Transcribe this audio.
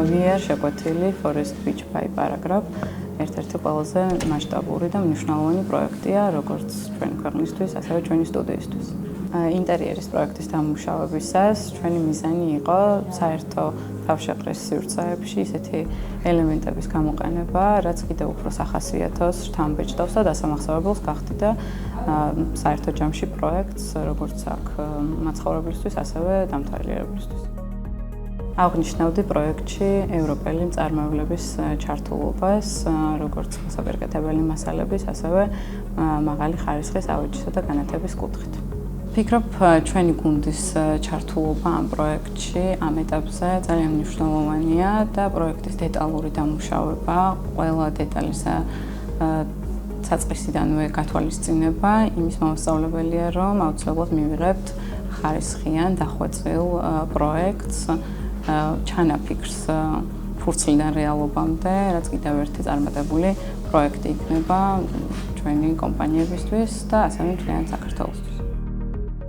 VR შეკვეთილი Forest Beach by Paragraph ერთ-ერთი ყველაზე მასშტაბური და მნიშვნელოვანი პროექტია, როგორც ჩვენი ქვეყნისთვის, ასევე ჩვენი სტუდიისთვის. ინტერიერის პროექტის დამუშავებისას ჩვენი მიზანი იყო საერთო თავშეყრის სივრცეებში ისეთი ელემენტების გამოყენება, რაც კიდევ უფრო სახასიათოს შთამბეჭდავს და დასამახსოვრებელს გახდიდა საერთო ჯამში პროექტს, როგორც აქ მაცხოვრებლისთვის, ასევე დამთვალიერებლისთვის. აღნიშნავდი პროექტში ევროპელი მწარმოებლების ჩართულობას, როგორც საპირკეთებელი მასალების, ასევე მაღალი ხარისხის ავეჯისა და განათების კუთხით. ვფიქრობ, ჩვენი გუნდის ჩართულობა ამ პროექტში ამ ეტაპზე ძალიან მნიშვნელოვანია და პროექტის დეტალური დამუშავება, ყველა დეტალის საწყისიდანვე გათვალისწინება იმის მომსწავლებელია, რომ აუცილებლად მივიღებთ ხარისხიან დახვეწილ პროექტს, ჩანაფიქრს ფურცლიდან რეალობამდე, რაც კიდევ ერთი წარმატებული პროექტი იქნება ჩვენი კომპანიებისთვის და ასევე მთლიანად საქართველოსთვის.